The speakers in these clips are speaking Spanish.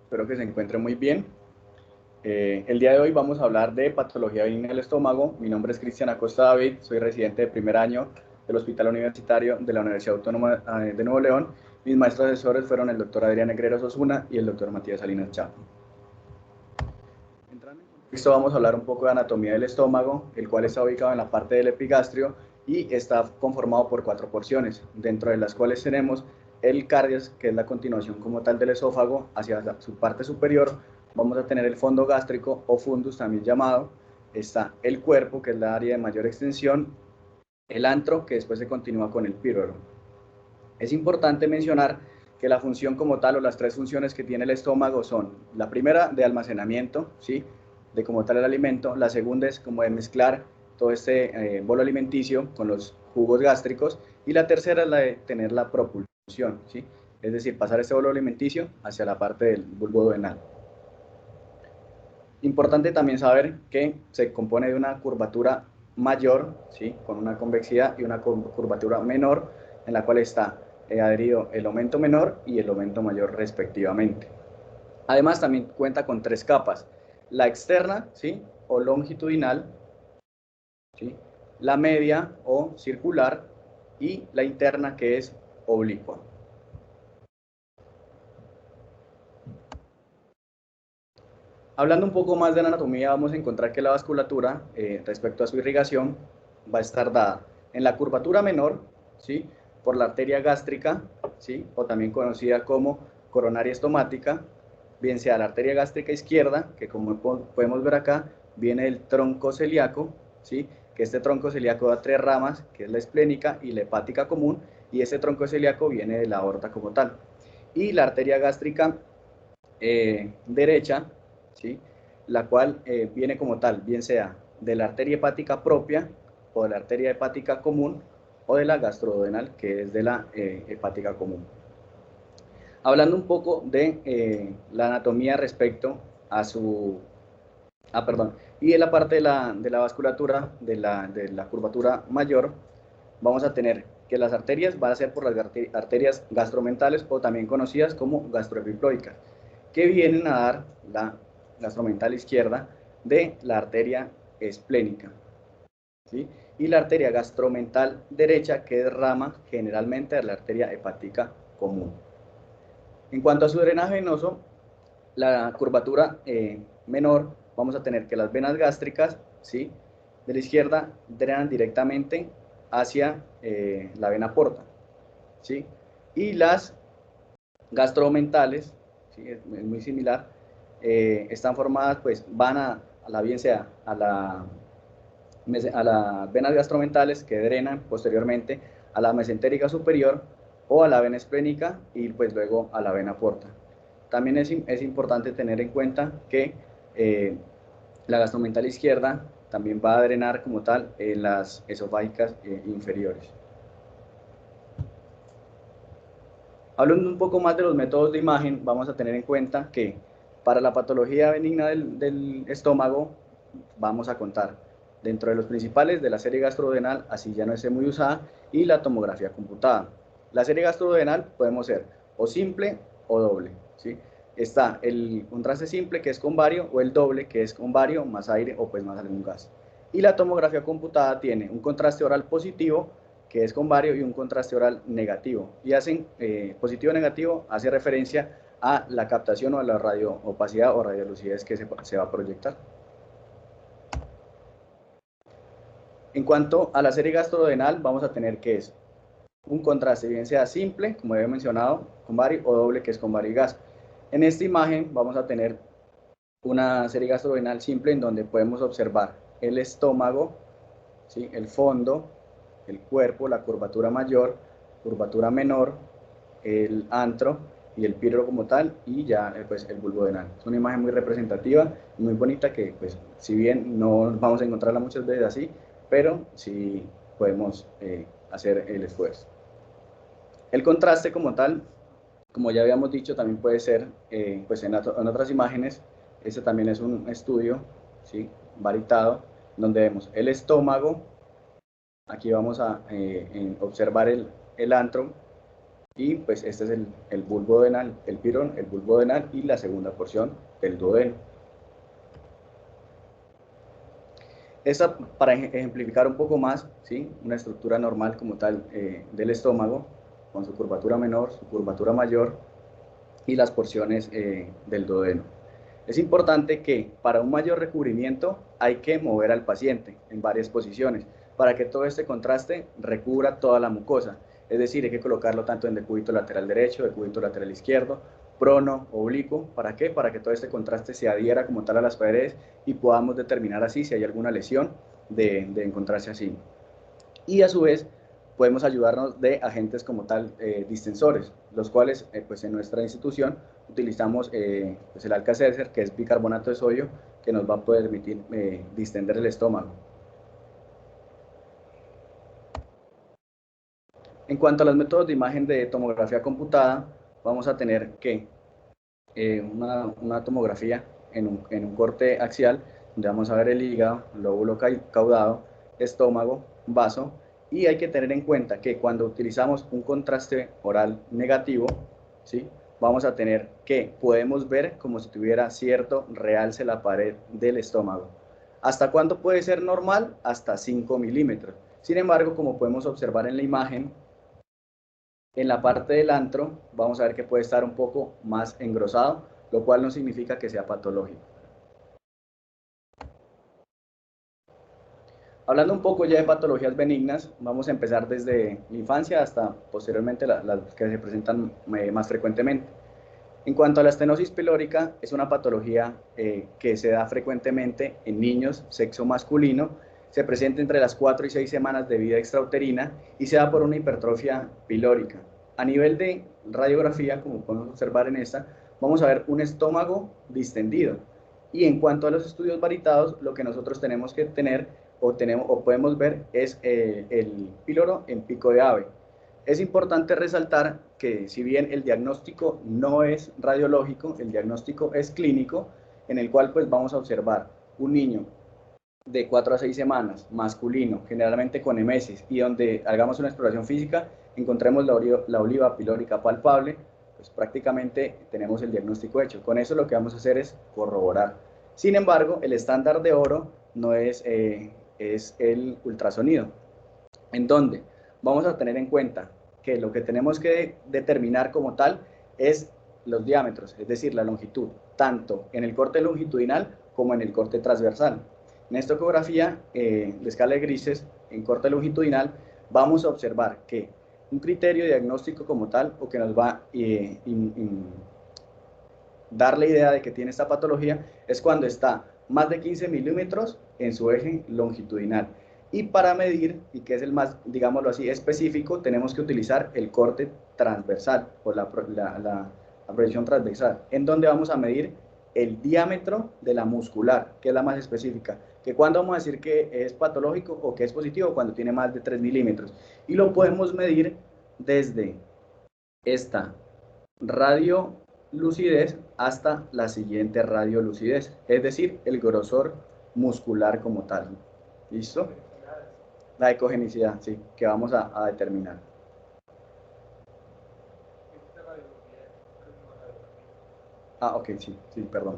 espero que se encuentren muy bien. El día de hoy vamos a hablar de patología benigna del estómago. Mi nombre es Cristian Acosta David, soy residente de primer año del Hospital Universitario de la Universidad Autónoma de Nuevo León. Mis maestros asesores fueron el doctor Adrián Negreros Osuna y el doctor Matías Salinas Chapo. Entrando en contexto, vamos a hablar un poco de anatomía del estómago, el cual está ubicado en la parte del epigastrio y está conformado por 4 porciones, dentro de las cuales tenemos el cardias, que es la continuación como tal del esófago, hacia su parte superior. Vamos a tener el fondo gástrico o fundus también llamado, está el cuerpo, que es la área de mayor extensión, el antro, que después se continúa con el píloro. Es importante mencionar que la función como tal, o las 3 funciones que tiene el estómago son: la primera, de almacenamiento, ¿sí?, de como tal el alimento; la segunda es como de mezclar todo este bolo alimenticio con los jugos gástricos; y la tercera es la de tener la propulsión, ¿sí?, es decir, pasar este bolo alimenticio hacia la parte del bulbo duodenal. Importante también saber que se compone de una curvatura mayor, ¿sí?, con una convexidad, y una curvatura menor, en la cual está adherido el aumento menor y el aumento mayor respectivamente. Además también cuenta con 3 capas: la externa, ¿sí?, o longitudinal, ¿sí?, la media o circular, y la interna, que es oblicua. Hablando un poco más de la anatomía, vamos a encontrar que la vasculatura, respecto a su irrigación, va a estar dada en la curvatura menor, ¿sí?, por la arteria gástrica, ¿sí?, o también conocida como coronaria estomática, bien sea la arteria gástrica izquierda, que como podemos ver acá, viene del tronco celíaco, ¿sí?, que este tronco celíaco da 3 ramas, que es la esplénica y la hepática común, y ese tronco celíaco viene de la aorta como tal. Y la arteria gástrica derecha, ¿sí?, la cual viene como tal, bien sea de la arteria hepática propia, o de la arteria hepática común, o de la gastroduodenal, que es de la hepática común. Hablando un poco de la anatomía respecto a su... y de la parte de la vasculatura, de la curvatura mayor, vamos a tener que las arterias van a ser por las arterias gastromentales, o también conocidas como gastroepiploicas, que vienen a dar la gastromental izquierda de la arteria esplénica, ¿sí?, y la arteria gastromental derecha, que es rama generalmente de la arteria hepática común. En cuanto a su drenaje venoso, la curvatura menor, vamos a tener que las venas gástricas, ¿sí?, de la izquierda drenan directamente hacia la vena porta, ¿sí?, y las gastromentales, ¿sí?, es muy similar, están formadas, pues van a la, bien sea a las venas gastromentales, que drenan posteriormente a la mesentérica superior, o a la vena esplénica, y pues luego a la vena porta. También es importante tener en cuenta que la gastromental izquierda también va a drenar como tal en las esofágicas inferiores. Hablando un poco más de los métodos de imagen, vamos a tener en cuenta que para la patología benigna del estómago vamos a contar dentro de los principales de la serie gastroduodenal, así ya no esté muy usada, y la tomografía computada. La serie gastroduodenal podemos ser o simple o doble, ¿sí? Está el contraste simple, que es con bario, o el doble, que es con bario más aire o pues más algún gas. Y la tomografía computada tiene un contraste oral positivo, que es con bario, y un contraste oral negativo. Y hacen positivo o negativo, hace referencia a la captación o a la radioopacidad o radiolucidez que se va a proyectar. En cuanto a la serie gastroduodenal, vamos a tener que es un contraste, bien sea simple, como había mencionado, con bario, o doble, que es con bario y gas. En esta imagen vamos a tener una serie gastroduodenal simple, en donde podemos observar el estómago, ¿sí?, el fondo, el cuerpo, la curvatura mayor, curvatura menor, el antro y el píloro como tal, y ya pues el bulbo duodenal. Es una imagen muy representativa y muy bonita, que pues si bien no vamos a encontrarla muchas veces así, pero sí podemos hacer el esfuerzo. El contraste como tal, como ya habíamos dicho, también puede ser pues en otras imágenes. Este también es un estudio, ¿sí?, varitado, donde vemos el estómago. Aquí vamos a observar el antro, Y pues este es el bulbo duodenal, el pirón, el bulbo duodenal y la segunda porción del duodeno. Esta, para ejemplificar un poco más, ¿sí? Una estructura normal como tal del estómago, con su curvatura menor, su curvatura mayor y las porciones del duodeno. Es importante que para un mayor recubrimiento hay que mover al paciente en varias posiciones para que todo este contraste recubra toda la mucosa. Es decir, hay que colocarlo tanto en decúbito lateral derecho, decúbito lateral izquierdo, prono, oblicuo. ¿Para qué? Para que todo este contraste se adhiera como tal a las paredes y podamos determinar así si hay alguna lesión de encontrarse así. Y a su vez podemos ayudarnos de agentes como tal distensores, los cuales pues en nuestra institución utilizamos pues el Alka-Seltzer, que es bicarbonato de sodio, que nos va a poder permitir distender el estómago. En cuanto a los métodos de imagen de tomografía computada, vamos a tener que una tomografía en un corte axial, donde vamos a ver el hígado, lóbulo caudado, estómago, vaso, y hay que tener en cuenta que cuando utilizamos un contraste oral negativo, ¿sí? Vamos a tener que podemos ver como si tuviera cierto realce la pared del estómago. ¿Hasta cuánto puede ser normal? Hasta 5 milímetros. Sin embargo, como podemos observar en la imagen, en la parte del antro vamos a ver que puede estar un poco más engrosado, lo cual no significa que sea patológico. Hablando un poco ya de patologías benignas, vamos a empezar desde la infancia hasta posteriormente las que se presentan más frecuentemente. En cuanto a la estenosis pilórica, es una patología que se da frecuentemente en niños, sexo masculino, se presenta entre las 4 y 6 semanas de vida extrauterina y se da por una hipertrofia pilórica. A nivel de radiografía, como podemos observar en esta, vamos a ver un estómago distendido. Y en cuanto a los estudios varitados, lo que nosotros tenemos que tener o podemos ver es el píloro en pico de ave. Es importante resaltar que si bien el diagnóstico no es radiológico, el diagnóstico es clínico, en el cual pues vamos a observar un niño de 4 a 6 semanas, masculino, generalmente con emesis, y donde hagamos una exploración física, encontremos la oliva pilórica palpable, pues prácticamente tenemos el diagnóstico hecho. Con eso lo que vamos a hacer es corroborar. Sin embargo, el estándar de oro no es, es el ultrasonido, en donde vamos a tener en cuenta que lo que tenemos que determinar como tal es los diámetros, es decir, la longitud, tanto en el corte longitudinal como en el corte transversal. En esta ecografía de escala de grises, en corte longitudinal, vamos a observar que un criterio diagnóstico como tal, o que nos va a dar la idea de que tiene esta patología, es cuando está más de 15 milímetros en su eje longitudinal. Y para medir, y que es el más, digámoslo así, específico, tenemos que utilizar el corte transversal, o la proyección transversal, en donde vamos a medir el diámetro de la muscular, que es la más específica. Que cuando vamos a decir que es patológico o que es positivo, cuando tiene más de 3 milímetros. Y lo podemos medir desde esta radiolucidez hasta la siguiente radiolucidez, es decir, el grosor muscular como tal. ¿Listo? La ecogenicidad, sí, que vamos a determinar. Ah, ok, sí, sí, perdón.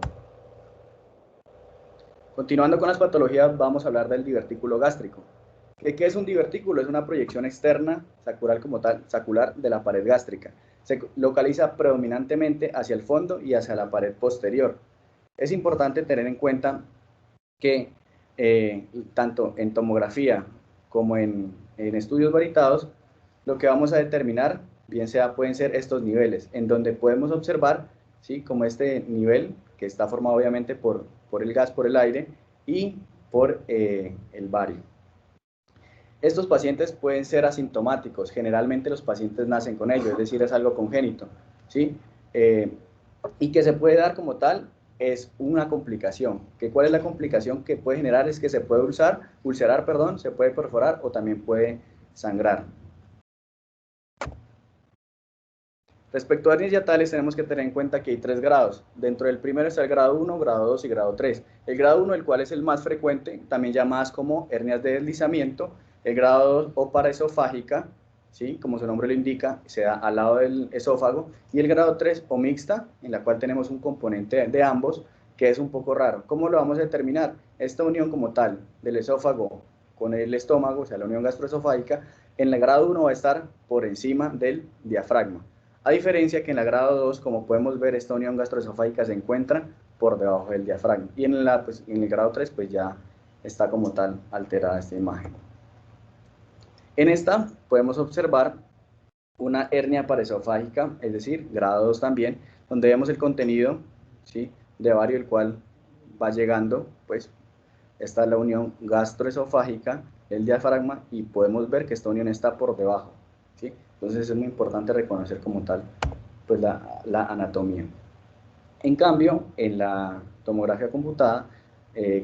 Continuando con las patologías, vamos a hablar del divertículo gástrico. ¿Qué es un divertículo? Es una proyección externa, sacular como tal, sacular de la pared gástrica. Se localiza predominantemente hacia el fondo y hacia la pared posterior. Es importante tener en cuenta que tanto en tomografía como en estudios varitados, lo que vamos a determinar, bien sea, pueden ser estos niveles, en donde podemos observar, ¿sí? Como este nivel, que está formado obviamente por el gas, por el aire y por el bario. Estos pacientes pueden ser asintomáticos, generalmente los pacientes nacen con ello, es decir, es algo congénito, ¿sí? Y que se puede dar como tal es una complicación. ¿Cuál es la complicación que puede generar? Es que se puede ulcerar, perdón, se puede perforar o también puede sangrar. Respecto a hernias hiatales, tenemos que tener en cuenta que hay 3 grados. Dentro del primero está el grado 1, grado 2 y grado 3. El grado 1, el cual es el más frecuente, también llamadas como hernias de deslizamiento. El grado 2 o paraesofágica, ¿sí? Como su nombre lo indica, se da al lado del esófago, y el grado 3 o mixta, en la cual tenemos un componente de ambos, que es un poco raro. ¿Cómo lo vamos a determinar? Esta unión como tal del esófago con el estómago, o sea, la unión gastroesofágica, en el grado 1 va a estar por encima del diafragma. A diferencia que en la grado 2, como podemos ver, esta unión gastroesofágica se encuentra por debajo del diafragma. Y en el grado 3, pues ya está como tal alterada esta imagen. En esta podemos observar una hernia paraesofágica, es decir, grado 2 también, donde vemos el contenido, ¿sí?, de vario, el cual va llegando, pues esta es la unión gastroesofágica, el diafragma, y podemos ver que esta unión está por debajo, ¿sí? Entonces es muy importante reconocer como tal, pues la anatomía. En cambio, en la tomografía computada,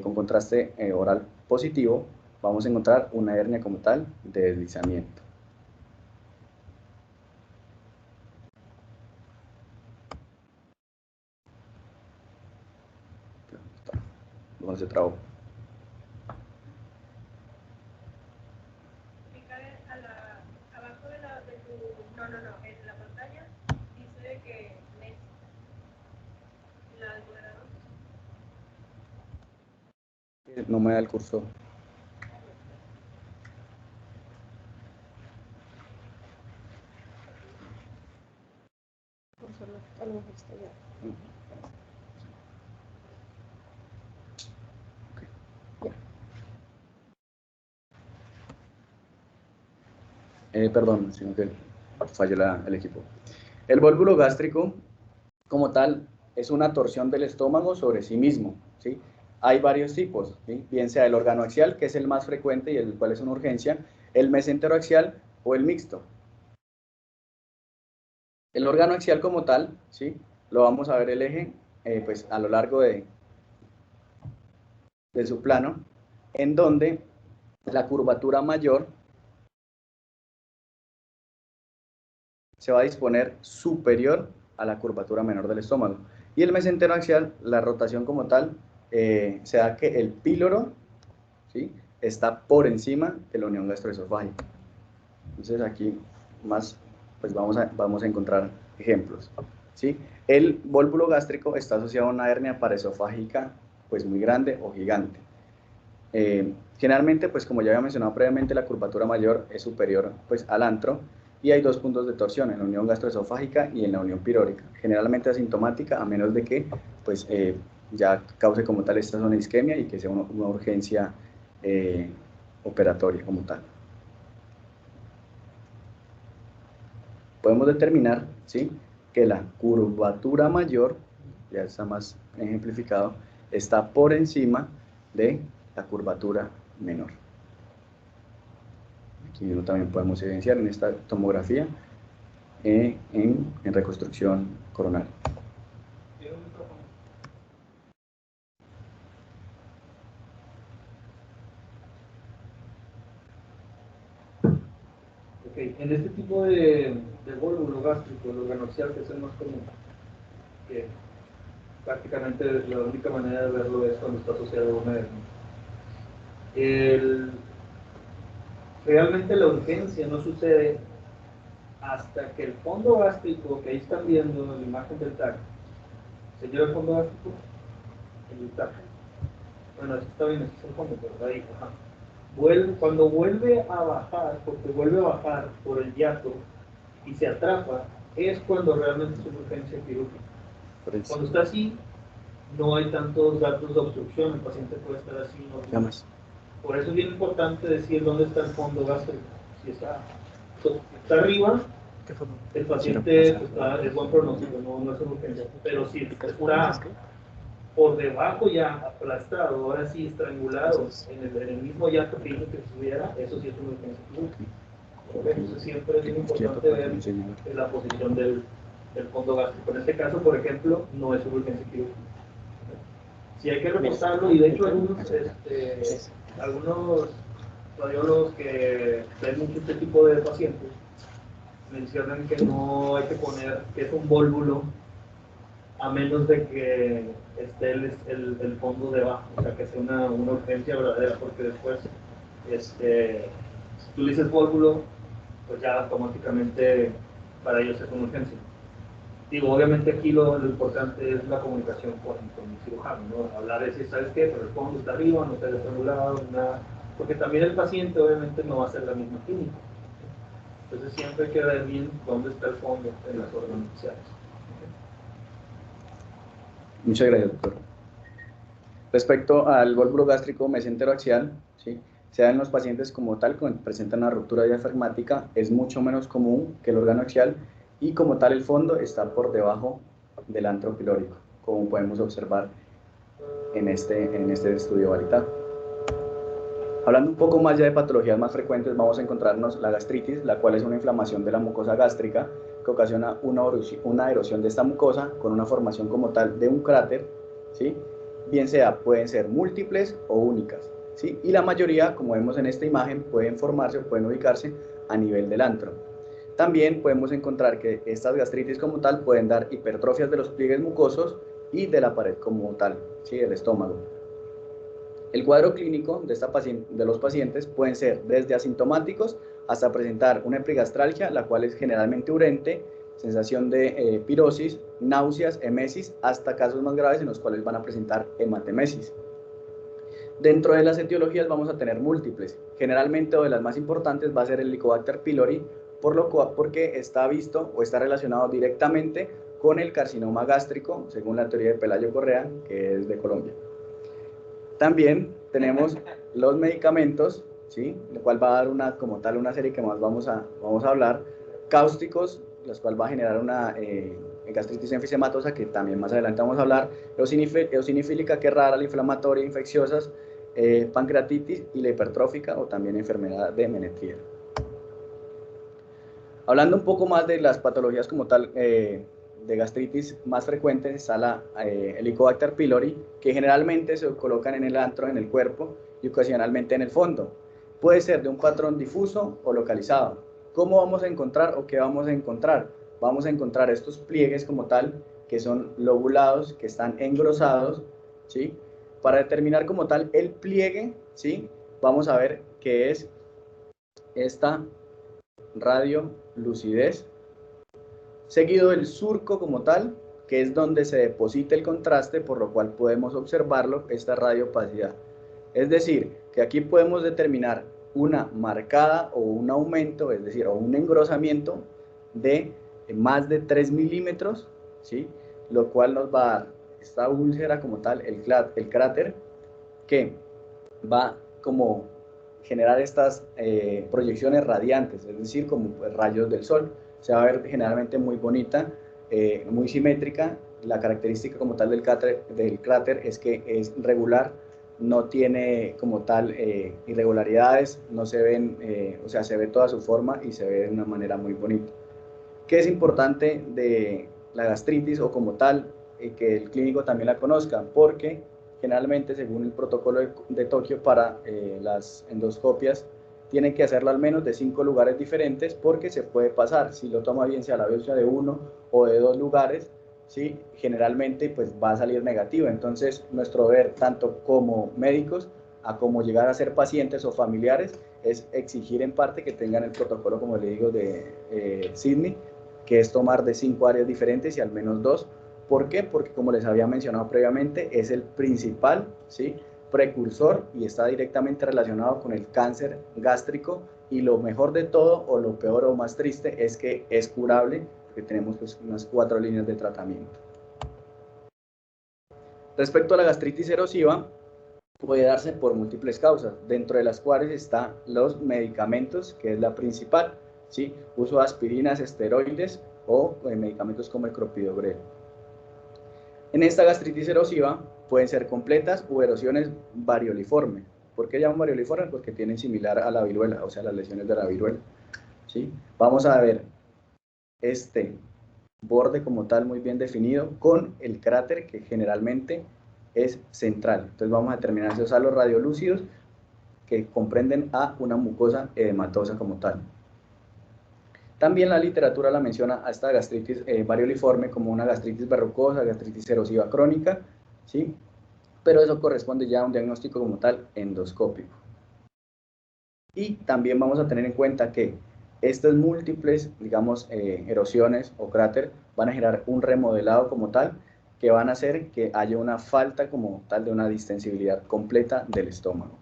con contraste oral positivo, vamos a encontrar una hernia como tal de deslizamiento. ¿Dónde se trabó? Abajo de tu... No, en la pantalla dice que la moderador. No me da el cursor. A lo mejor está ya. Perdón, sino que falló el equipo. El vólvulo gástrico, como tal, es una torsión del estómago sobre sí mismo, ¿sí? Hay varios tipos, ¿sí? Bien sea el órgano axial, que es el más frecuente y el cual es una urgencia, el mesentero axial o el mixto. El órgano axial como tal, ¿sí?, lo vamos a ver el eje pues a lo largo de su plano, en donde la curvatura mayor se va a disponer superior a la curvatura menor del estómago. Y el mesentero axial, la rotación como tal, se da que el píloro, ¿sí?, está por encima de la unión gastroesofágica. Entonces aquí más, pues vamos a encontrar ejemplos, ¿sí? El vólvulo gástrico está asociado a una hernia paraesofágica pues muy grande o gigante. Generalmente, pues como ya había mencionado previamente, la curvatura mayor es superior pues al antro, y hay dos puntos de torsión, en la unión gastroesofágica y en la unión pirórica, generalmente asintomática, a menos de que pues ya cause como tal esta zona de isquemia y que sea una urgencia operatoria como tal. Podemos determinar, ¿sí?, que la curvatura mayor, ya está más ejemplificado, está por encima de la curvatura menor. Aquí también podemos evidenciar en esta tomografía en reconstrucción coronaria. Okay. En este tipo de vólvulo gástrico, el órgano axial, que es el más común, que prácticamente la única manera de verlo es cuando está asociado a una hernia. Realmente la urgencia no sucede hasta que el fondo gástrico, que ahí están viendo en la imagen del TAC, ¿se lleva el fondo gástrico? El TAC. Bueno, esto está bien, este es el fondo, pero ahí, ajá. Cuando vuelve a bajar, porque vuelve a bajar por el hiato y se atrapa, es cuando realmente es una urgencia quirúrgica. Cuando está así, no hay tantos datos de obstrucción, el paciente puede estar así normal. Por eso es bien importante decir dónde está el fondo gástrico. Si está arriba, el paciente es buen pronóstico, no es una urgencia. Pero si está por debajo ya aplastado, ahora sí estrangulado, en el mismo yato que hizo que estuviera, eso sí es una urgencia quirúrgica. Entonces siempre es bien importante ver la posición del fondo gástrico. En este caso, por ejemplo, no es una urgencia quirúrgica. Si hay que reportarlo, y de hecho algunos radiólogos que ven mucho este tipo de pacientes mencionan que no hay que poner que es un vólvulo a menos de que esté el fondo debajo, o sea, que sea una urgencia verdadera, porque después, si tú le dices vólvulo, pues ya automáticamente para ellos es una urgencia. Digo, obviamente aquí lo importante es la comunicación con el cirujano, ¿no? Hablar de si sabes qué, pero el fondo está arriba, no está destrangulado, nada, porque también el paciente obviamente no va a hacer la misma clínica. Entonces siempre hay que ver bien dónde está el fondo en las órganos faciales. Muchas gracias, doctor. Respecto al volvulo gástrico mesenteroaxial, ¿sí? Se da en los pacientes como tal, cuando presentan una ruptura diafragmática, es mucho menos común que el órgano axial y como tal el fondo está por debajo del antro pilórico, como podemos observar en este estudio varita. Hablando un poco más ya de patologías más frecuentes, vamos a encontrarnos la gastritis, la cual es una inflamación de la mucosa gástrica que ocasiona una erosión de esta mucosa con una formación como tal de un cráter, ¿sí? Bien sea, pueden ser múltiples o únicas, ¿sí? Y la mayoría, como vemos en esta imagen, pueden formarse o pueden ubicarse a nivel del antro. También podemos encontrar que estas gastritis como tal pueden dar hipertrofias de los pliegues mucosos y de la pared como tal, ¿sí? El estómago. El cuadro clínico de los pacientes pueden ser desde asintomáticos hasta presentar una epigastralgia, la cual es generalmente urente, sensación de pirosis, náuseas, emesis, hasta casos más graves en los cuales van a presentar hematemesis. Dentro de las etiologías vamos a tener múltiples. Generalmente, o de las más importantes, va a ser el Helicobacter pylori, porque está visto o está relacionado directamente con el carcinoma gástrico, según la teoría de Pelayo Correa, que es de Colombia. También tenemos los medicamentos, ¿sí? Lo cual va a dar como tal una serie que más vamos a hablar, cáusticos, los cuales va a generar una gastritis enfisematosa, que también más adelante vamos a hablar, eosinofílica, que es rara, la inflamatoria, infecciosas, pancreatitis y la hipertrófica o también enfermedad de Menetrier. Hablando un poco más de las patologías como tal, de gastritis más frecuentes, está el Helicobacter pylori, que generalmente se colocan en el antro, en el cuerpo y ocasionalmente en el fondo. Puede ser de un patrón difuso o localizado. ¿Cómo vamos a encontrar o qué vamos a encontrar? Vamos a encontrar estos pliegues como tal, que son lobulados, que están engrosados, ¿sí? Para determinar como tal el pliegue, ¿sí? Vamos a ver qué es esta radiolucidez, seguido del surco como tal, que es donde se deposita el contraste, por lo cual podemos observarlo, esta radiopacidad. Es decir, que aquí podemos determinar una marcada o un aumento, es decir, o un engrosamiento de más de 3 milímetros, ¿sí? Lo cual nos va a dar esta úlcera como tal, el cráter, que va como generar estas proyecciones radiantes, es decir, como rayos del sol. Se va a ver generalmente muy bonita, muy simétrica. La característica como tal del cráter es que es regular, no tiene como tal irregularidades, no se ven, o sea, se ve toda su forma y se ve de una manera muy bonita. ¿Qué es importante de la gastritis o como tal, que el clínico también la conozca? Porque generalmente, según el protocolo de Tokio para las endoscopias, tienen que hacerlo al menos de 5 lugares diferentes, porque se puede pasar, si lo toma bien sea la biopsia de 1 o de 2 lugares, ¿sí? Generalmente pues va a salir negativo. Entonces nuestro deber, tanto como médicos, a como llegar a ser pacientes o familiares, es exigir en parte que tengan el protocolo, como le digo, de Sydney, que es tomar de 5 áreas diferentes y al menos 2. ¿Por qué? Porque, como les había mencionado previamente, es el principal, ¿sí?, precursor y está directamente relacionado con el cáncer gástrico, y lo mejor de todo, o lo peor o más triste, es que es curable, porque tenemos pues unas 4 líneas de tratamiento. Respecto a la gastritis erosiva, puede darse por múltiples causas, dentro de las cuales están los medicamentos, que es la principal, ¿sí? Uso de aspirinas, esteroides o medicamentos como el clopidogrel. En esta gastritis erosiva pueden ser completas o erosiones varioliformes. ¿Por qué llaman varioliformes? Porque tienen similar a la viruela, o sea, las lesiones de la viruela, ¿sí? Vamos a ver este borde como tal muy bien definido con el cráter, que generalmente es central. Entonces vamos a determinar esos halos radiolúcidos que comprenden a una mucosa edematosa como tal. También la literatura la menciona a esta gastritis varioliforme como una gastritis verrucosa, gastritis erosiva crónica, ¿sí? Pero eso corresponde ya a un diagnóstico como tal endoscópico. Y también vamos a tener en cuenta que estas múltiples, digamos, erosiones o cráter van a generar un remodelado como tal, que van a hacer que haya una falta como tal de una distensibilidad completa del estómago.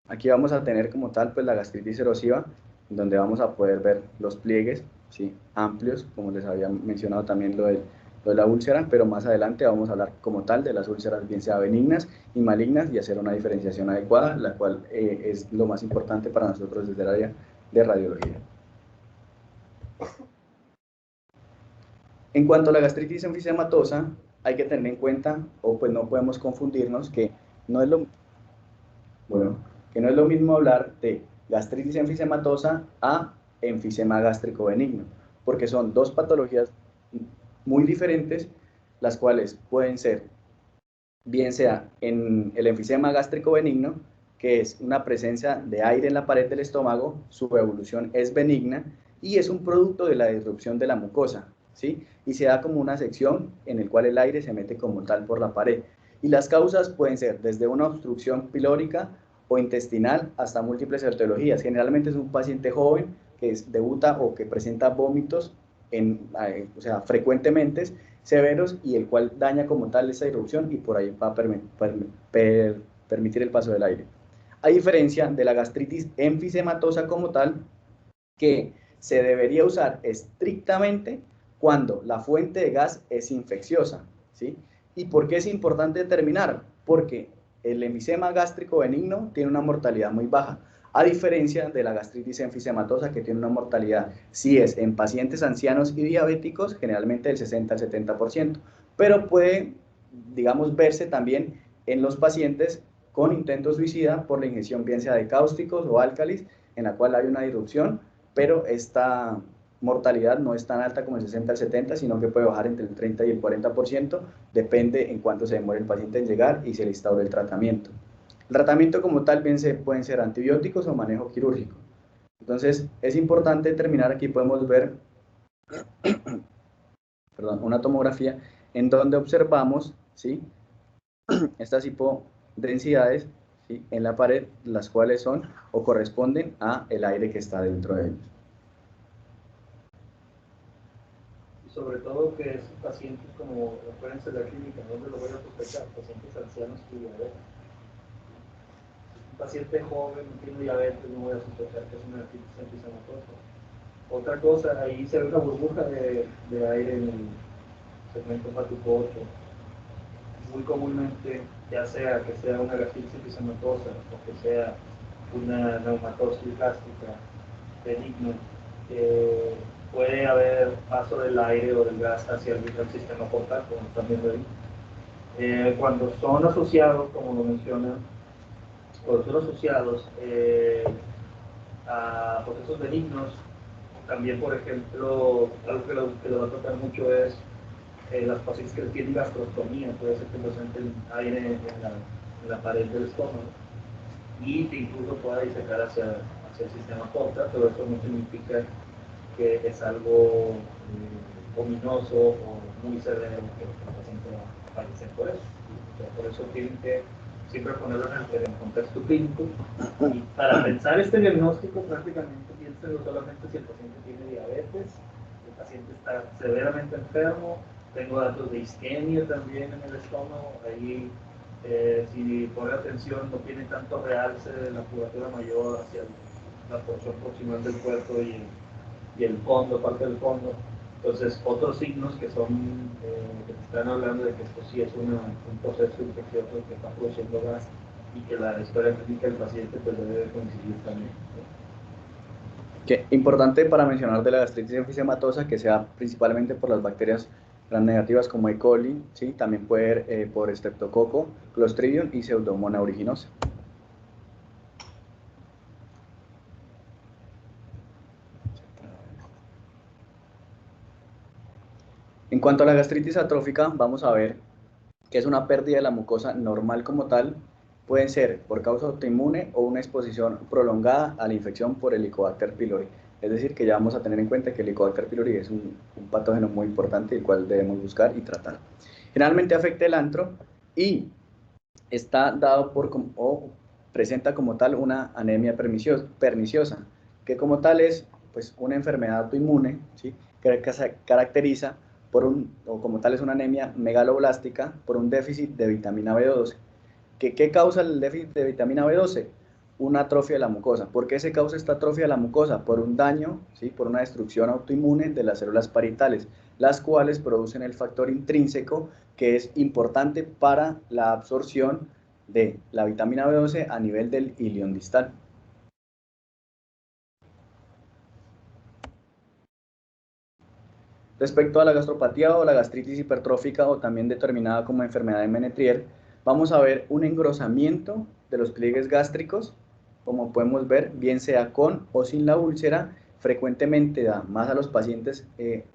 Aquí vamos a tener como tal pues la gastritis erosiva, donde vamos a poder ver los pliegues, ¿sí?, amplios, como les había mencionado también lo de la úlcera, pero más adelante vamos a hablar como tal de las úlceras, bien sea benignas y malignas, y hacer una diferenciación adecuada, la cual es lo más importante para nosotros desde el área de radiología. En cuanto a la gastritis enfisematosa, hay que tener en cuenta, o pues no podemos confundirnos, que no es lo mismo hablar de gastritis enfisematosa a enfisema gástrico benigno, porque son dos patologías muy diferentes, las cuales pueden ser, bien sea en el enfisema gástrico benigno, que es una presencia de aire en la pared del estómago, su evolución es benigna y es un producto de la disrupción de la mucosa, ¿sí? Y se da como una sección en el cual el aire se mete como tal por la pared. Y las causas pueden ser desde una obstrucción pilórica o intestinal hasta múltiples etiologías. Generalmente es un paciente joven que debuta o que presenta vómitos o sea, frecuentemente severos, y el cual daña como tal esa irrupción y por ahí va a permitir el paso del aire. A diferencia de la gastritis enfisematosa como tal, que se debería usar estrictamente cuando la fuente de gas es infecciosa, ¿sí? ¿Y por qué es importante determinar? Porque el enfisema gástrico benigno tiene una mortalidad muy baja, a diferencia de la gastritis enfisematosa, que tiene una mortalidad, si es en pacientes ancianos y diabéticos, generalmente del 60 al 70%, pero puede, digamos, verse también en los pacientes con intento suicida por la ingestión bien sea de cáusticos o álcalis, en la cual hay una disrupción, pero esta mortalidad no es tan alta como el 60 al 70, sino que puede bajar entre el 30 y el 40%, depende en cuánto se demore el paciente en llegar y se le instaure el tratamiento. El tratamiento como tal pueden ser antibióticos o manejo quirúrgico. Entonces, es importante determinar, aquí podemos ver una tomografía en donde observamos, ¿sí?, estas hipodensidades, ¿sí?, en la pared, las cuales son o corresponden a el aire que está dentro de ellos. Y sobre todo que esos pacientes, como acuérdense de la clínica, ¿dónde lo voy a sospechar? Pacientes ancianos y diabetes. Un paciente joven, no tiene diabetes, no voy a sospechar que es una gastritis enfisematosa. Otra cosa, ahí se ve una burbuja de aire en el segmento hepático 8. Muy comúnmente, ya sea que sea una gastritis enfisematosa o que sea una neumatosis gástrica benigna, puede haber paso del aire o del gas hacia el sistema portal, como están viendo ahí. Cuando son asociados, como lo mencionan, cuando son asociados a procesos benignos, también, por ejemplo, algo que lo va a tocar mucho es las pacientes que tienen gastrostomía, puede ser que presenten aire en la pared del estómago y que incluso pueda disecar hacia el sistema portal, pero eso no significa que es algo ominoso o muy severo que el paciente va a fallecer por eso. O sea, por eso tienen que siempre ponerlo en el contexto clínico. Y para pensar este diagnóstico, prácticamente piénsenlo solamente si el paciente tiene diabetes, el paciente está severamente enfermo, tengo datos de isquemia también en el estómago, ahí si pone atención no tiene tanto realce de la curvatura mayor hacia la porción proximal del cuerpo y el fondo, parte del fondo. Entonces, otros signos que son, que te están hablando de que esto sí es un proceso infeccioso que está produciendo gas y que la historia clínica del paciente pues debe coincidir también. Que importante para mencionar de la gastritis enfisematosa, que sea principalmente por las bacterias gram negativas como E. coli, ¿sí? También puede ser por Streptococo, Clostridium y Pseudomonas aeruginosa. En cuanto a la gastritis atrófica, vamos a ver que es una pérdida de la mucosa normal como tal, pueden ser por causa autoinmune o una exposición prolongada a la infección por Helicobacter pylori. Es decir, que ya vamos a tener en cuenta que el Helicobacter pylori es un patógeno muy importante, el cual debemos buscar y tratar. Generalmente afecta el antro y está dado o presenta como tal una anemia perniciosa, que como tal es pues, una enfermedad autoinmune, ¿sí? Que se caracteriza o como tal es una anemia megaloblástica por un déficit de vitamina B12. ¿Qué causa el déficit de vitamina B12? Una atrofia de la mucosa. ¿Por qué se causa esta atrofia de la mucosa? Por un daño, ¿sí? Por una destrucción autoinmune de las células parietales, las cuales producen el factor intrínseco que es importante para la absorción de la vitamina B12 a nivel del ilion distal. Respecto a la gastropatía o la gastritis hipertrófica o también determinada como enfermedad de Menetrier, vamos a ver un engrosamiento de los pliegues gástricos, como podemos ver, bien sea con o sin la úlcera, frecuentemente da más a los pacientes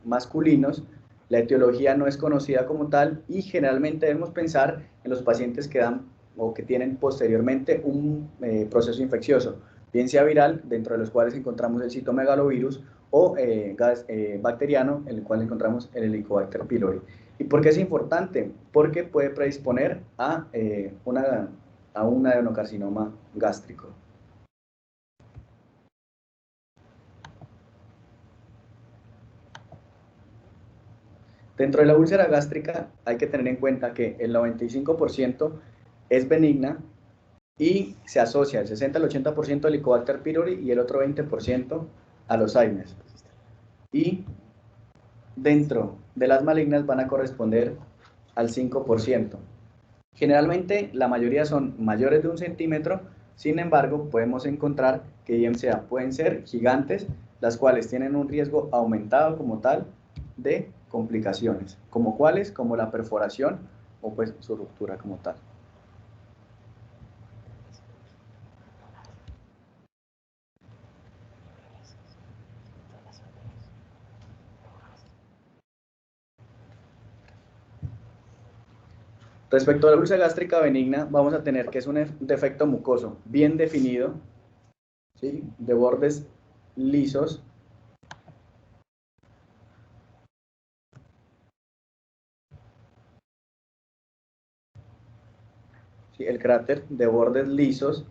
masculinos. La etiología no es conocida como tal y generalmente debemos pensar en los pacientes que dan o que tienen posteriormente un proceso infeccioso, bien sea viral, dentro de los cuales encontramos el citomegalovirus, o bacteriano, en el cual encontramos el Helicobacter pylori. ¿Y por qué es importante? Porque puede predisponer a un adenocarcinoma gástrico. Dentro de la úlcera gástrica hay que tener en cuenta que el 95% es benigna y se asocia el 60 al 80% al Helicobacter pylori y el otro 20% a los Aedes. Y dentro de las malignas van a corresponder al 5%. Generalmente la mayoría son mayores de 1 centímetro, sin embargo podemos encontrar que bien sea pueden ser gigantes, las cuales tienen un riesgo aumentado como tal de complicaciones, como cuáles, como la perforación o pues su ruptura como tal. Respecto a la úlcera gástrica benigna, vamos a tener que es un defecto mucoso bien definido, ¿sí? De bordes lisos, ¿sí? El cráter de bordes lisos,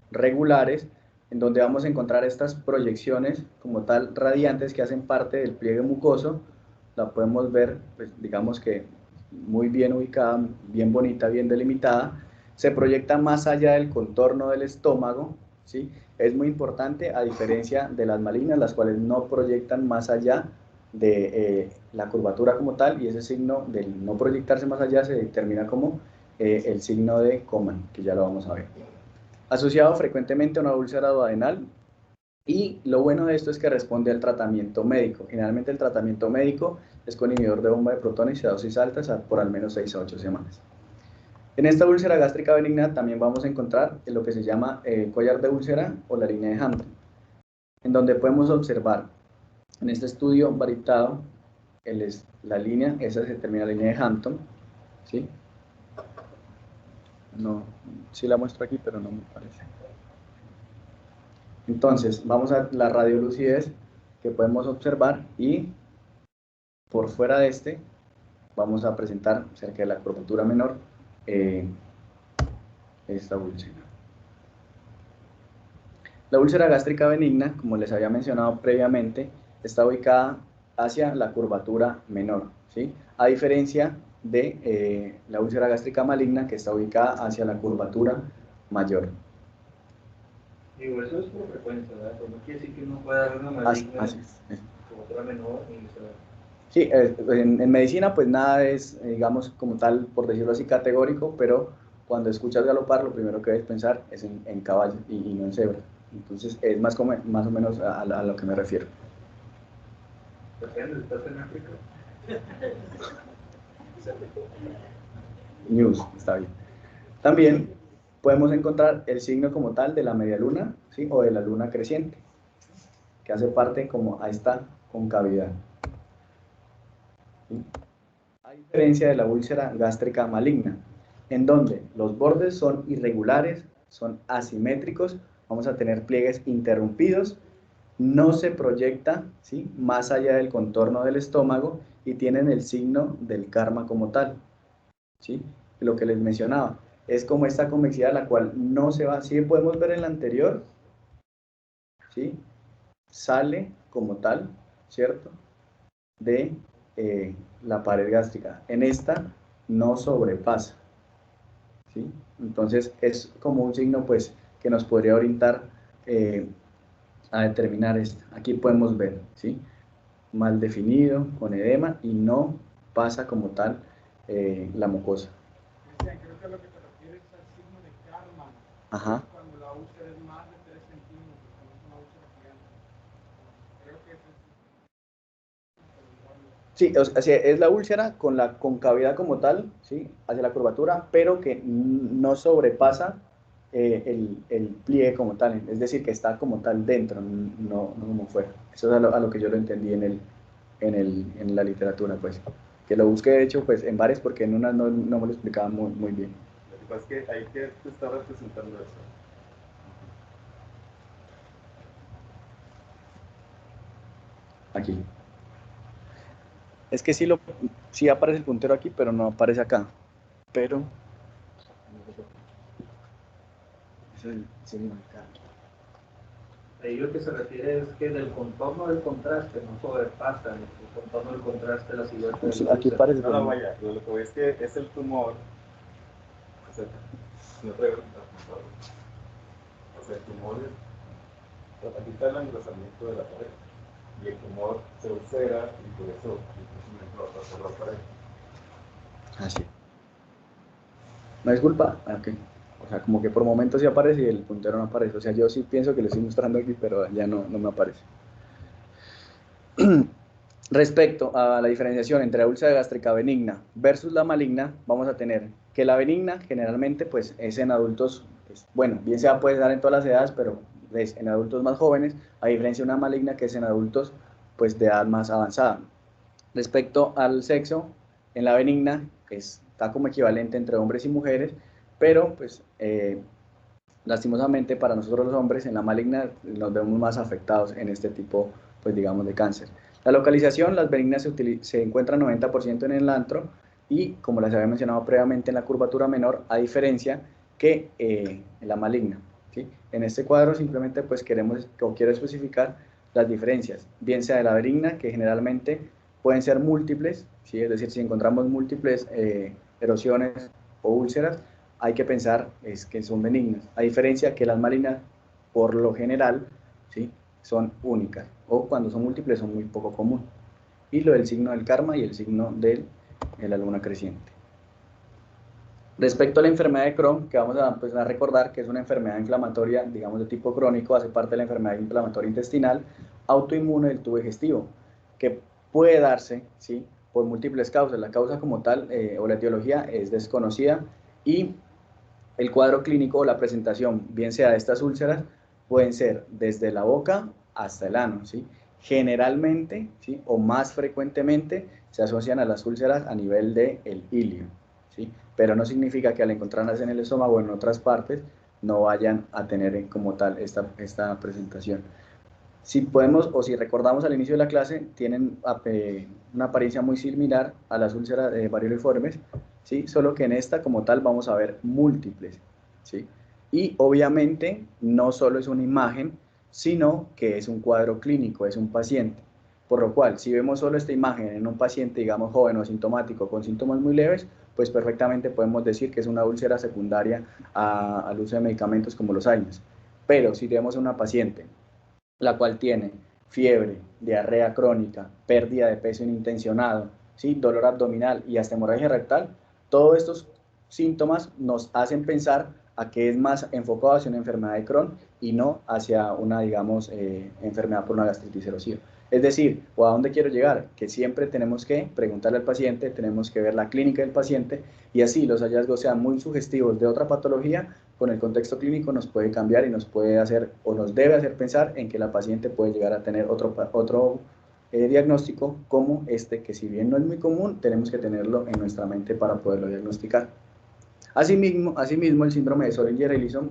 regulares, en donde vamos a encontrar estas proyecciones como tal radiantes que hacen parte del pliegue mucoso. La podemos ver, pues, digamos que muy bien ubicada, bien bonita, bien delimitada. Se proyecta más allá del contorno del estómago, ¿sí? Es muy importante, a diferencia de las malignas, las cuales no proyectan más allá de la curvatura como tal, y ese signo del no proyectarse más allá se determina como el signo de Coman, que ya lo vamos a ver. Asociado frecuentemente a una úlcera duodenal, y lo bueno de esto es que responde al tratamiento médico. Generalmente el tratamiento médico es con inhibidor de bomba de protones y a dosis altas por al menos 6 a 8 semanas. En esta úlcera gástrica benigna también vamos a encontrar lo que se llama collar de úlcera o la línea de Hampton, en donde podemos observar en este estudio varitado la línea, esa se termina la línea de Hampton, ¿sí? No, sí la muestro aquí, pero no me parece. Entonces, vamos a la radiolucidez que podemos observar y por fuera de este vamos a presentar cerca de la curvatura menor esta úlcera. La úlcera gástrica benigna, como les había mencionado previamente, está ubicada hacia la curvatura menor, ¿sí? A diferencia de la úlcera gástrica maligna, que está ubicada hacia la curvatura mayor. Digo, eso es por frecuencia, ¿verdad? Pero no quiere decir que uno pueda haber una maligna curvatura menor y viceversa. Sí, en medicina pues nada es, digamos, como tal, por decirlo así, categórico, pero cuando escuchas galopar lo primero que debes pensar es en caballo y no en cebra. Entonces es más o menos a lo que me refiero. Depende, ¿estás en África? News, está bien. También podemos encontrar el signo como tal de la media luna, ¿sí? O de la luna creciente, que hace parte como a esta concavidad, ¿sí? A diferencia de la úlcera gástrica maligna, en donde los bordes son irregulares, son asimétricos, vamos a tener pliegues interrumpidos, no se proyecta, ¿sí? Más allá del contorno del estómago y tienen el signo del karma como tal, ¿sí? Lo que les mencionaba, es como esta convexidad la cual no se va, sí podemos ver en la anterior, ¿sí? sale como tal, ¿cierto?, de la pared gástrica. En esta no sobrepasa, ¿sí? Entonces es como un signo pues que nos podría orientar a determinar esto. Aquí podemos ver, ¿sí?, mal definido, con edema, y no pasa como tal la mucosa. Cristian, creo que lo que te refieres es al signo de Karman. Ajá. Cuando la úlcera es más de 3 centímetros, cuando es una úlcera gigante. Creo que ese es Sí, o sea, es la úlcera con la concavidad como tal, ¿sí?, hacia la curvatura, pero que no sobrepasa el pliegue como tal, es decir, que está como tal dentro, no como fuera. Eso es a lo que yo lo entendí en la literatura, pues. Que lo busqué, de hecho, pues en varias, porque en una no me lo explicaba muy bien. Lo que pasa es que ahí que te está representando eso. Aquí. Es que sí aparece el puntero aquí, pero no aparece acá. Pero... Eso es el signo acá. Ahí lo que se refiere es que del contorno del contraste no sobrepasa el contorno del contraste de la silueta de la Aquí úlcera. aparece. No, vaya, lo que voy es que es el tumor. O sea, no traigo por favor. O sea, el tumor es. Aquí está el engrosamiento de la pared. Y el tumor se ulcera y por eso el crecimiento va a pasar la pared. Así. No es culpa. Ok. O sea, como que por momentos sí aparece y el puntero no aparece. O sea, yo sí pienso que lo estoy mostrando aquí, pero ya no me aparece. Respecto a la diferenciación entre la úlcera gástrica benigna versus la maligna, vamos a tener que la benigna generalmente pues es en adultos, pues, bueno, bien sea puede dar en todas las edades, pero es en adultos más jóvenes, a diferencia de una maligna que es en adultos pues de edad más avanzada. Respecto al sexo, en la benigna está como equivalente entre hombres y mujeres, pero pues lastimosamente para nosotros los hombres en la maligna nos vemos más afectados en este tipo pues digamos de cáncer. La localización, las benignas se encuentran 90% en el antro y como les había mencionado previamente en la curvatura menor, a diferencia que en la maligna, ¿sí? En este cuadro simplemente pues quiero especificar las diferencias, bien sea de la benigna, que generalmente pueden ser múltiples, ¿sí? Es decir, si encontramos múltiples erosiones o úlceras, hay que pensar que son benignas, a diferencia que las malignas, por lo general, ¿sí?, son únicas, o cuando son múltiples son muy poco común. Y lo del signo del karma y el signo de la luna creciente. Respecto a la enfermedad de Crohn, que vamos a recordar que es una enfermedad inflamatoria, digamos de tipo crónico, hace parte de la enfermedad inflamatoria intestinal, autoinmune del tubo digestivo, que puede darse, ¿sí?, por múltiples causas. La causa como tal o la etiología es desconocida y el cuadro clínico o la presentación, bien sea de estas úlceras, pueden ser desde la boca hasta el ano, ¿sí? Generalmente, ¿sí?, o más frecuentemente, se asocian a las úlceras a nivel del ilio, ¿sí? Pero no significa que al encontrarlas en el estómago o en otras partes, no vayan a tener como tal esta presentación. Si podemos o si recordamos al inicio de la clase, tienen una apariencia muy similar a las úlceras varioliformes, ¿sí?, solo que en esta como tal vamos a ver múltiples, ¿sí? Y obviamente no solo es una imagen, sino que es un cuadro clínico, es un paciente. Por lo cual, si vemos solo esta imagen en un paciente, digamos, joven o asintomático con síntomas muy leves, pues perfectamente podemos decir que es una úlcera secundaria al uso de medicamentos como los AINES. Pero si vemos a una paciente la cual tiene fiebre, diarrea crónica, pérdida de peso inintencionado, ¿sí?, dolor abdominal y hasta hemorragia rectal, todos estos síntomas nos hacen pensar a que es más enfocado hacia una enfermedad de Crohn y no hacia una, digamos, enfermedad por una gastritis erosiva. Es decir, ¿o a dónde quiero llegar? Que siempre tenemos que preguntarle al paciente, tenemos que ver la clínica del paciente y así los hallazgos sean muy sugestivos de otra patología, con el contexto clínico nos puede cambiar y nos puede hacer o nos debe hacer pensar en que la paciente puede llegar a tener otro diagnóstico como este, que si bien no es muy común, tenemos que tenerlo en nuestra mente para poderlo diagnosticar. Asimismo el síndrome de Zollinger-Ellison,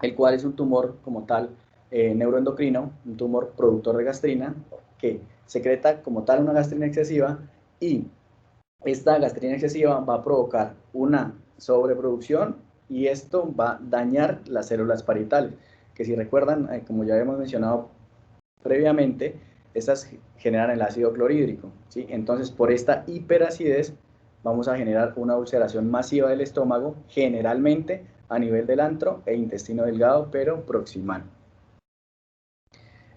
el cual es un tumor como tal neuroendocrino, un tumor productor de gastrina, que secreta como tal una gastrina excesiva y esta gastrina excesiva va a provocar una sobreproducción y esto va a dañar las células parietales, que si recuerdan, como ya hemos mencionado previamente, estas generan el ácido clorhídrico, ¿sí? Entonces, por esta hiperacidez, vamos a generar una ulceración masiva del estómago, generalmente a nivel del antro e intestino delgado, pero proximal.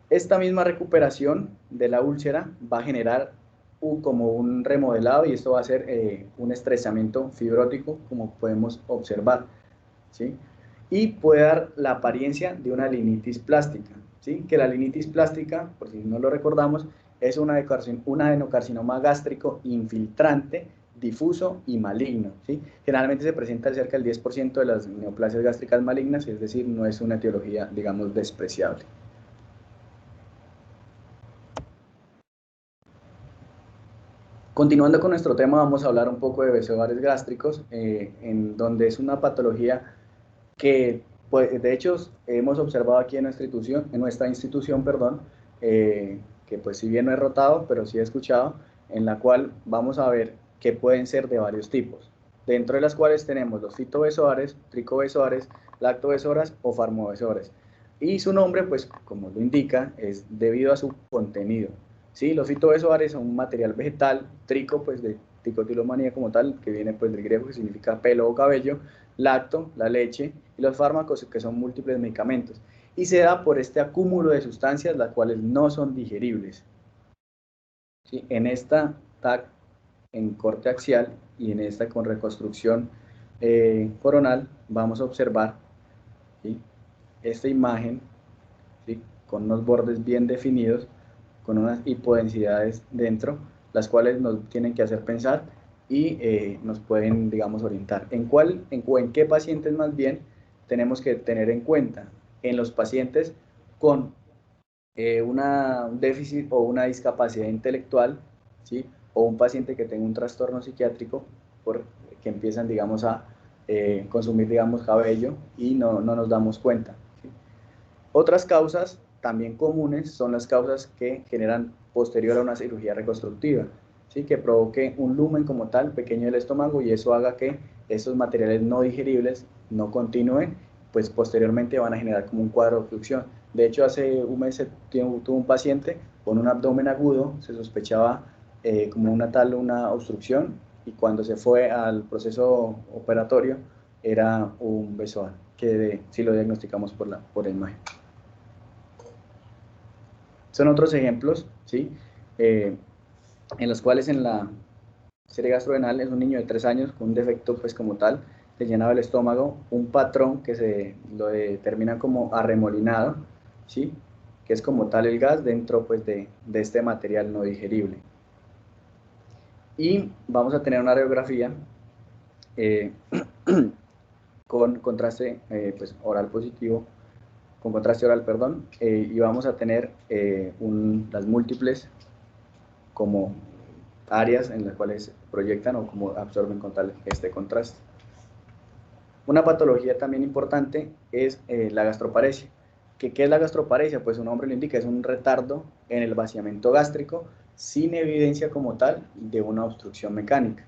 Esta misma recuperación de la úlcera va a generar como un remodelado y esto va a ser un estrechamiento fibrótico, como podemos observar, ¿sí? Y puede dar la apariencia de una linitis plástica, ¿sí? Que la linitis plástica, por si no lo recordamos, es un adenocarcinoma gástrico infiltrante, difuso y maligno, ¿sí? Generalmente se presenta cerca del 10% de las neoplasias gástricas malignas, es decir, no es una etiología, digamos, despreciable. Continuando con nuestro tema, vamos a hablar un poco de besobares gástricos, en donde es una patología que, pues, de hecho, hemos observado aquí en nuestra institución, que pues si bien no he rotado, pero sí he escuchado, en la cual vamos a ver que pueden ser de varios tipos, dentro de las cuales tenemos los fitobesoares, tricobesoares, lactobesoares o farmobesoares. Y su nombre, pues como lo indica, es debido a su contenido. ¿Sí? Los fitobesoares son un material vegetal, trico, pues de tricotilomanía como tal, que viene pues del griego, que significa pelo o cabello, lacto, la leche, y los fármacos, que son múltiples medicamentos. Y se da por este acúmulo de sustancias, las cuales no son digeribles. ¿Sí? En esta TAC, en corte axial, y en esta con reconstrucción coronal, vamos a observar, ¿sí?, esta imagen, ¿sí?, con unos bordes bien definidos, con unas hipodensidades dentro, las cuales nos tienen que hacer pensar y nos pueden, digamos, orientar. ¿En qué pacientes más bien tenemos que tener en cuenta? En los pacientes con un déficit o una discapacidad intelectual, ¿sí?, o un paciente que tenga un trastorno psiquiátrico, que empiezan, digamos, a consumir, digamos, cabello y no nos damos cuenta, ¿sí? Otras causas también comunes son las causas que generan posterior a una cirugía reconstructiva, ¿sí?, que provoque un lumen como tal pequeño del estómago y eso haga que esos materiales no digeribles no continúen, pues posteriormente van a generar como un cuadro de obstrucción. De hecho, hace un mes tuvo un paciente con un abdomen agudo, se sospechaba como una obstrucción, y cuando se fue al proceso operatorio era un besoar, que sí lo diagnosticamos por la imagen. Son otros ejemplos, ¿sí?, en los cuales en la serie gastrodenal es un niño de 3 años con un defecto, pues como tal, de llenado el estómago, un patrón que se lo determina como arremolinado, ¿sí?, que es como tal el gas dentro, pues, de este material no digerible. Y vamos a tener una radiografía con contraste pues, oral positivo, con contraste oral, perdón, y vamos a tener las múltiples como áreas en las cuales proyectan o como absorben con tal este contraste. Una patología también importante es la gastroparesia. ¿Qué es la gastroparesia? Pues su nombre lo indica, es un retardo en el vaciamiento gástrico sin evidencia como tal de una obstrucción mecánica,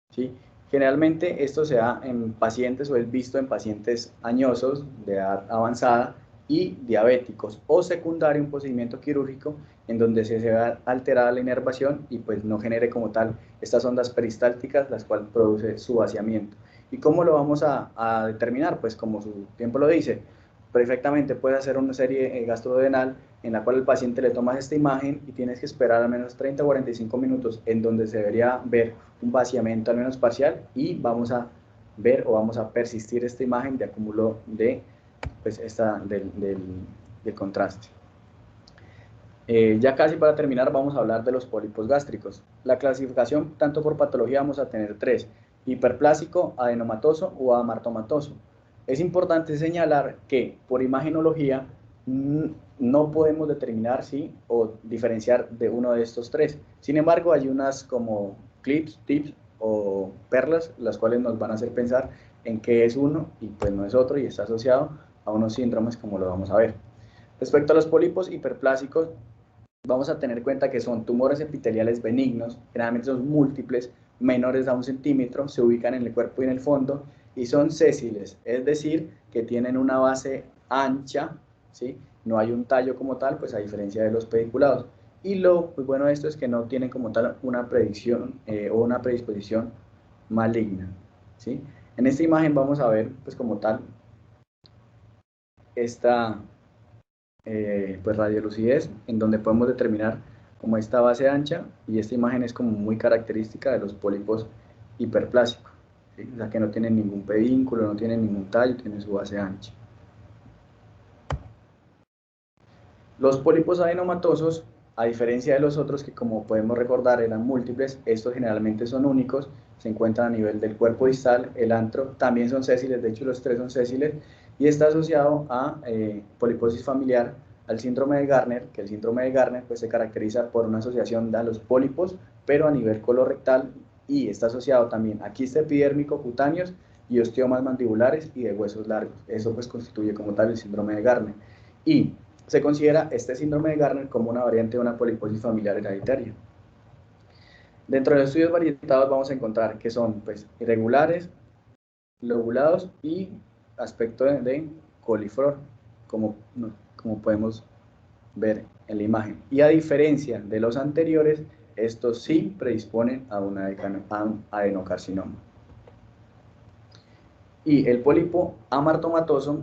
¿sí? Generalmente esto se da en pacientes o es visto en pacientes añosos de edad avanzada y diabéticos, o secundario un procedimiento quirúrgico en donde se ve alterada la inervación y pues no genere como tal estas ondas peristálticas, las cuales produce su vaciamiento. ¿Y cómo lo vamos a determinar? Pues como su tiempo lo dice, perfectamente puedes hacer una serie gastrodenal en la cual el paciente le tomas esta imagen y tienes que esperar al menos 30 o 45 minutos en donde se debería ver un vaciamiento al menos parcial, y vamos a ver o vamos a persistir esta imagen de acúmulo de, pues, del contraste. Ya casi para terminar vamos a hablar de los pólipos gástricos. La clasificación, tanto por patología, vamos a tener 3: hiperplásico, adenomatoso o amartomatoso. Es importante señalar que por imagenología no podemos determinar o diferenciar de uno de estos 3. Sin embargo, hay unas como tips o perlas, las cuales nos van a hacer pensar en qué es uno y pues no es otro, y está asociado a unos síndromes, como lo vamos a ver. Respecto a los pólipos hiperplásicos, vamos a tener en cuenta que son tumores epiteliales benignos, generalmente son múltiples, menores a 1 centímetro, se ubican en el cuerpo y en el fondo, y son sésiles, es decir, que tienen una base ancha, ¿sí?, no hay un tallo como tal, pues a diferencia de los pediculados. Y lo muy bueno de esto es que no tienen como tal una predicción o una predisposición maligna, ¿sí? En esta imagen vamos a ver pues como tal esta pues radiolucidez, en donde podemos determinar como esta base ancha, y esta imagen es como muy característica de los pólipos hiperplásicos, ¿sí? O sea que no tienen ningún pedínculo, no tienen ningún tallo, tienen su base ancha. Los pólipos adenomatosos, a diferencia de los otros que como podemos recordar eran múltiples, estos generalmente son únicos, se encuentran a nivel del cuerpo distal, el antro, también son sésiles, de hecho los tres son sésiles, y está asociado a poliposis familiar, al síndrome de Garner, que el síndrome de Garner pues, se caracteriza por una asociación a los pólipos, pero a nivel colorectal, y está asociado también a quiste epidérmico, cutáneos y osteomas mandibulares y de huesos largos. Eso pues constituye como tal el síndrome de Garner. Y se considera este síndrome de Garner como una variante de una poliposis familiar hereditaria. Dentro de los estudios varietados vamos a encontrar que son pues, irregulares, lobulados y aspecto de coliflor, como podemos ver en la imagen. Y a diferencia de los anteriores, estos sí predisponen a un adenocarcinoma. Y el pólipo amartomatoso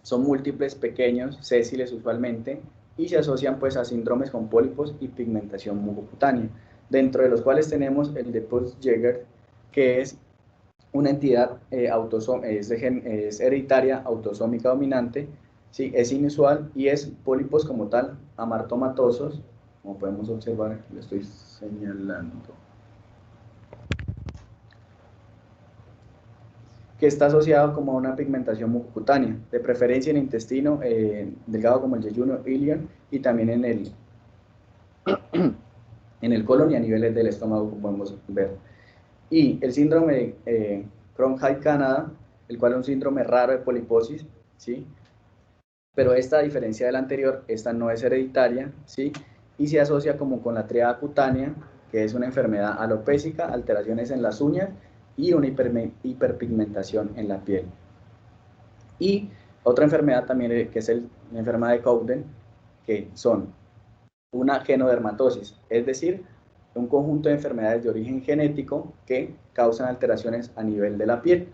son múltiples, pequeños, sésiles usualmente, y se asocian pues a síndromes con pólipos y pigmentación mucocutánea, dentro de los cuales tenemos el de Peutz-Jeghers, que es una entidad es hereditaria, autosómica dominante, ¿sí? Es inusual y es pólipos como tal, amartomatosos, como podemos observar, lo estoy señalando, que está asociado como a una pigmentación mucocutánea, de preferencia en el intestino delgado como el yeyuno ilion, y también en el colon y a niveles del estómago, como podemos ver. Y el síndrome de Crohn-Hyde-Canada, el cual es un síndrome raro de poliposis, ¿sí? Pero esta, a diferencia de la anterior, esta no es hereditaria, ¿sí? Y se asocia como con la triada cutánea, que es una enfermedad alopésica, alteraciones en las uñas y una hiperpigmentación en la piel. Y otra enfermedad también que es la enfermedad de Cowden, que son una genodermatosis, es decir, un conjunto de enfermedades de origen genético que causan alteraciones a nivel de la piel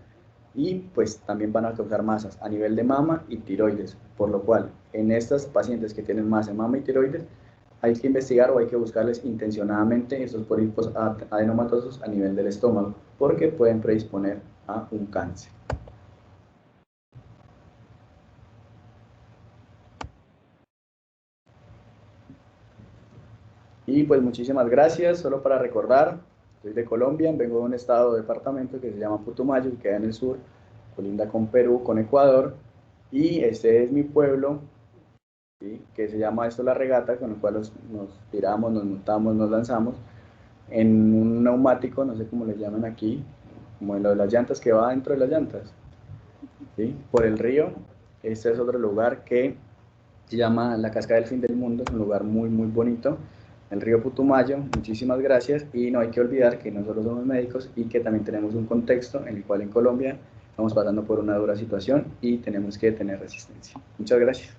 y pues también van a causar masas a nivel de mama y tiroides, por lo cual en estas pacientes que tienen masa en mama y tiroides hay que investigar o hay que buscarles intencionadamente esos pólipos adenomatosos a nivel del estómago, porque pueden predisponer a un cáncer. Y pues muchísimas gracias, solo para recordar, soy de Colombia, vengo de un estado o departamento que se llama Putumayo, que queda en el sur, colinda con Perú, con Ecuador, y este es mi pueblo, ¿sí? Que se llama esto La Regata, con el cual nos tiramos, nos montamos, nos lanzamos en un neumático, no sé cómo le llaman aquí, como en lo de las llantas, que va dentro de las llantas, ¿sí? Por el río. Este es otro lugar que se llama la Cascada del Fin del Mundo, es un lugar muy muy bonito, el río Putumayo. Muchísimas gracias, y no hay que olvidar que no solo somos médicos y que también tenemos un contexto en el cual en Colombia estamos pasando por una dura situación y tenemos que tener resistencia. Muchas gracias.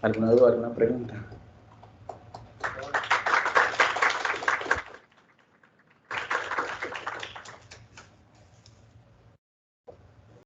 ¿Alguna duda, alguna pregunta?